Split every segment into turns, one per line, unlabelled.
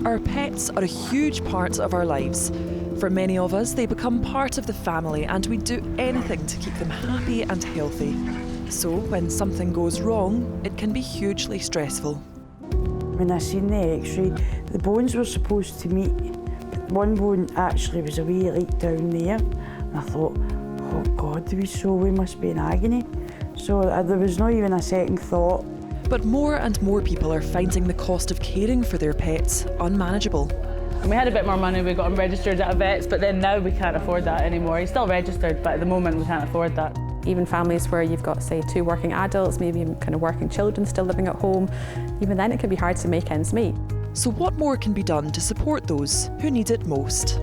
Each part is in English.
Our pets are a huge part of our lives. For many of us, they become part of the family and we do anything to keep them happy and healthy. So when something goes wrong, it can be hugely stressful.
When I seen the x-ray, the bones were supposed to meet. One bone actually was a wee leak down there. And I thought, oh God, we must be in agony. So there was not even a second thought.
But more and more people are finding the cost of caring for their pets unmanageable.
We had a bit more money, we got him registered at a vet's, but then now we can't afford that anymore. He's still registered, but at the moment we can't afford that.
Even families where you've got, say, 2 working adults, maybe kind of working children still living at home, even then it can be hard to make ends meet.
So what more can be done to support those who need it most?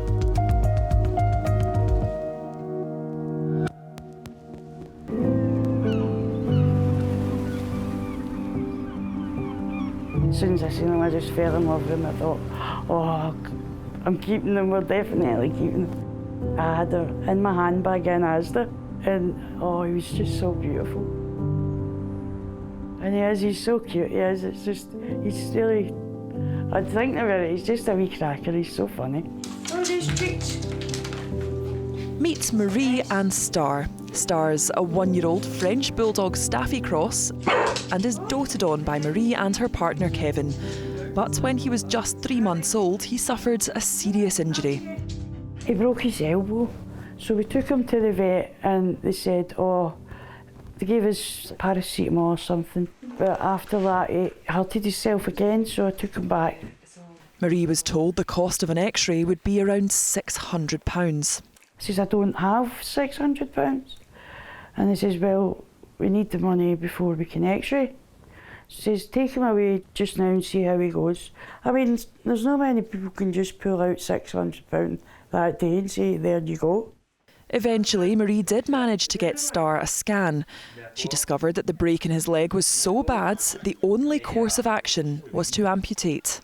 As soon as I seen him, I just fell in love with him. I thought, oh, I'm keeping them, we're definitely keeping them. I had her in my handbag in Asda, and oh, he was just so beautiful. And he's so cute, he is. It's just, he's really, I'd think about it, he's just a wee cracker, he's so funny.
Meet Marie and Star. Star's a 1-year-old French Bulldog Staffy Cross and is doted on by Marie and her partner Kevin. But when he was just 3 months old, he suffered a serious injury.
He broke his elbow, so we took him to the vet and they said, oh, they gave us paracetamol or something. But after that, he hurted himself again, so I took him back.
Marie was told the cost of an x-ray would be around £600.
I says, I don't have £600. And he says, well, we need the money before we can x-ray. She says, take him away just now and see how he goes. I mean, there's not many people can just pull out £600 that day and say, there you go.
Eventually, Marie did manage to get Star a scan. She discovered that the break in his leg was so bad, the only course of action was to amputate.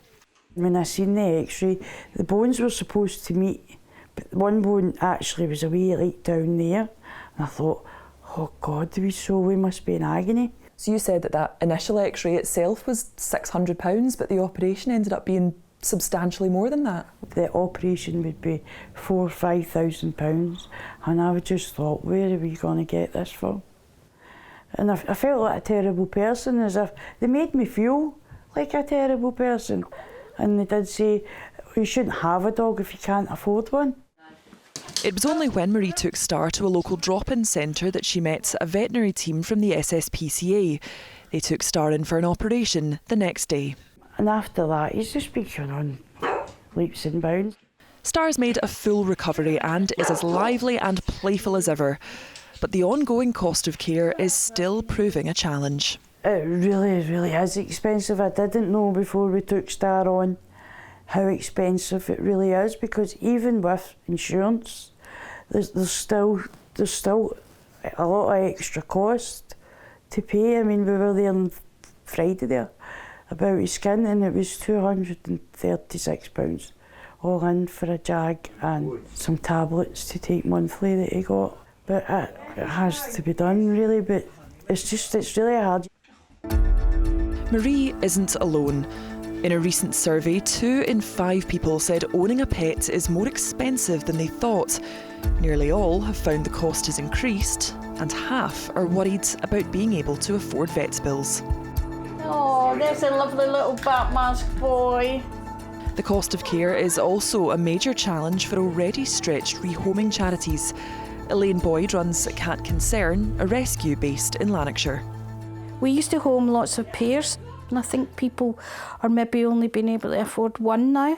When I seen the x-ray, the bones were supposed to meet, but one bone actually was a wee leak down there. And I thought, oh God, we must be in agony.
So you said that initial x-ray itself was £600, but the operation ended up being substantially more than that.
The operation would be £4,000 or £5,000, and I just thought, where are we going to get this from? And I felt like a terrible person, as if they made me feel like a terrible person. And they did say, you shouldn't have a dog if you can't afford one.
It was only when Marie took Star to a local drop-in centre that she met a veterinary team from the SSPCA. They took Star in for an operation the next day.
And after that, he's just been going on leaps and bounds.
Star's made a full recovery and is as lively and playful as ever. But the ongoing cost of care is still proving a challenge.
It really is expensive. I didn't know before we took Star on how expensive it really is, because even with insurance, there's still a lot of extra cost to pay. I mean, we were there on Friday there about his skin, and it was £236 all in for a jag and some tablets to take monthly that he got. But it has to be done really, but it's really hard.
Marie isn't alone. In a recent survey, 2 in 5 people said owning a pet is more expensive than they thought. Nearly all have found the cost has increased, and half are worried about being able to afford vet's bills.
Oh, there's a lovely little bat mask boy.
The cost of care is also a major challenge for already stretched rehoming charities. Elaine Boyd runs Cat Concern, a rescue based in Lanarkshire.
We used to home lots of pairs, and I think people are maybe only being able to afford one now.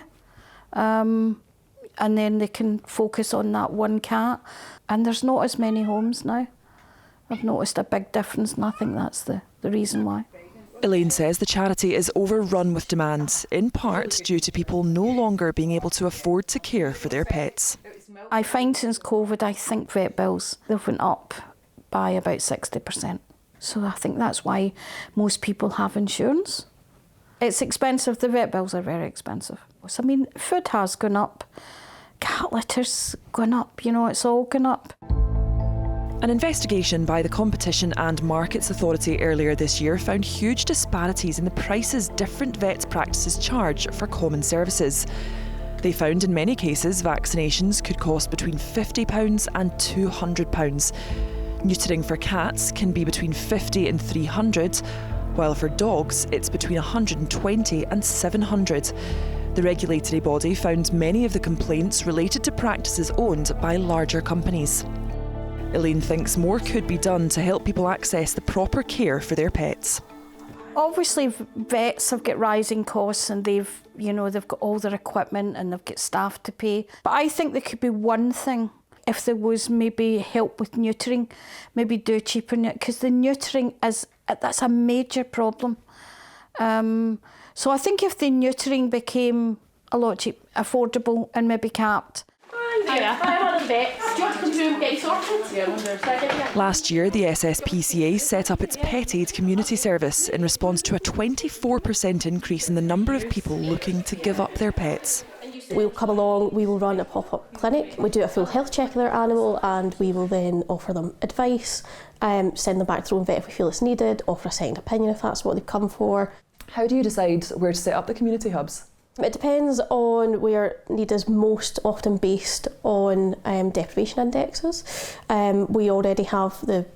And then they can focus on that one cat. And there's not as many homes now. I've noticed a big difference, and I think that's the reason why.
Elaine says the charity is overrun with demand, in part due to people no longer being able to afford to care for their pets.
I find since COVID, I think vet bills, they've went up by about 60%. So I think that's why most people have insurance. It's expensive, the vet bills are very expensive. So, I mean, food has gone up, cat litter's gone up, it's all gone up.
An investigation by the Competition and Markets Authority earlier this year found huge disparities in the prices different vets practices charge for common services. They found in many cases vaccinations could cost between £50 and £200. Neutering for cats can be between £50 and £300, while for dogs it's between £120 and £700. The regulatory body found many of the complaints related to practices owned by larger companies. Elaine thinks more could be done to help people access the proper care for their pets.
Obviously, vets have got rising costs and they've got all their equipment and they've got staff to pay. But I think there could be one thing, if there was maybe help with neutering, maybe do cheaper, because the neutering that's a major problem. So I think if the neutering became a lot cheap, affordable and maybe capped.
Last year, the SSPCA set up its Pet Aid community service in response to a 24% increase in the number of people looking to give up their pets.
We'll come along, we will run a pop-up clinic, we do a full health check of their animal, and we will then offer them advice, send them back to their own vet if we feel it's needed, offer a second opinion if that's what they've come for.
How do you decide where to set up the community hubs?
It depends on where need is most often based on deprivation indexes. We already have the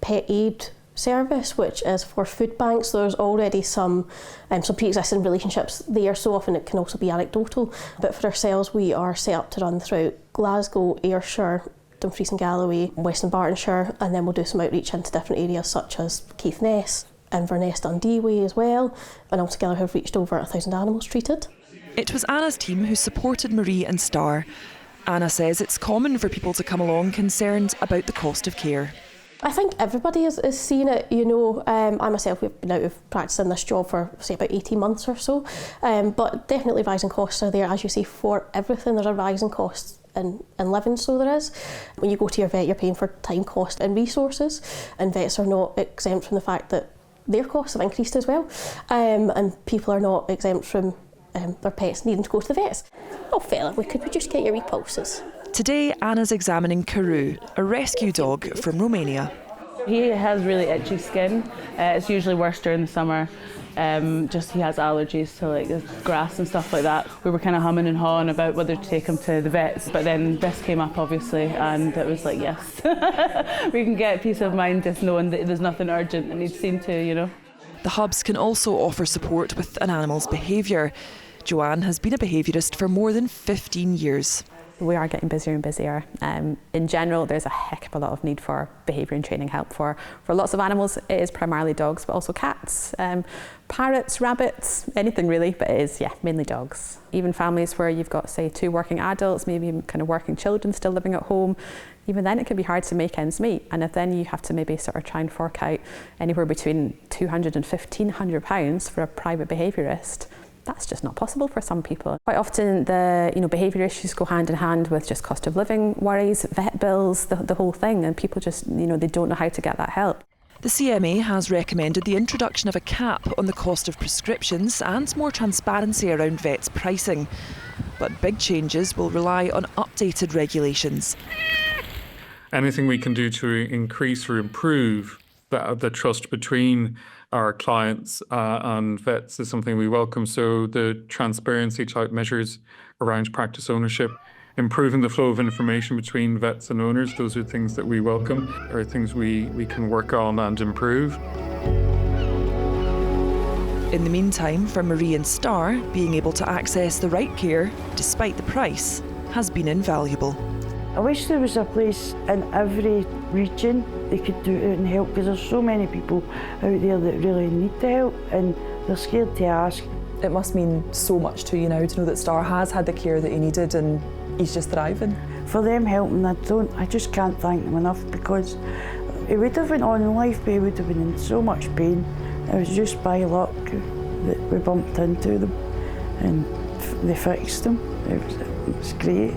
Pet Aid service, which is for food banks. There's already some pre-existing relationships there, so often it can also be anecdotal. But for ourselves, we are set up to run throughout Glasgow, Ayrshire, Dumfries and Galloway, Western Bartonshire, and then we'll do some outreach into different areas such as Caithness, Inverness, Dundee way as well, and altogether have reached over 1,000 animals treated.
It was Anna's team who supported Marie and Star. Anna says it's common for people to come along concerned about the cost of care.
I think everybody is seeing it, I myself have been out of practice in this job for, say, about 18 months or so, but definitely rising costs are there, as you say, for everything. There's a rising cost in living, so there is. When you go to your vet, you're paying for time, cost and resources, and vets are not exempt from the fact that their costs have increased as well, and people are not exempt from their pets needing to go to the vets. Oh fella, could we just get your repulses?
Today, Anna's examining Karoo, a rescue dog from Romania.
He has really itchy skin. It's usually worse during the summer. He has allergies to like grass and stuff like that. We were kind of humming and hawing about whether to take him to the vets, but then this came up obviously, and it was like, yes, we can get peace of mind just knowing that there's nothing urgent that needs seen to,
The hubs can also offer support with an animal's behaviour. Joanne has been a behaviourist for more than 15 years.
We are getting busier and busier. In general, there's a heck of a lot of need for behaviour and training help for lots of animals. It is primarily dogs, but also cats, parrots, rabbits, anything really, but it is, mainly dogs. Even families where you've got, say, 2 working adults, maybe kind of working children still living at home, even then it can be hard to make ends meet. And if then you have to maybe sort of try and fork out anywhere between £200 and £1,500 for a private behaviourist, that's just not possible for some people. Quite often the behaviour issues go hand in hand with just cost of living worries, vet bills, the whole thing, and people just, they don't know how to get that help.
The CMA has recommended the introduction of a cap on the cost of prescriptions and more transparency around vets' pricing. But big changes will rely on updated regulations.
Anything we can do to increase or improve the trust between our clients and vets is something we welcome. So the transparency type measures around practice ownership, improving the flow of information between vets and owners, those are things that we welcome, are things we can work on and improve.
In the meantime, for Marie and Star, being able to access the right care, despite the price, has been invaluable.
I wish there was a place in every region they could do it and help, because there's so many people out there that really need the help and they're scared to ask.
It must mean so much to you now to know that Star has had the care that he needed and he's just thriving.
For them helping, I just can't thank them enough, because he would have went on in life, but he would have been in so much pain. It was just by luck that we bumped into them and they fixed him. It was great.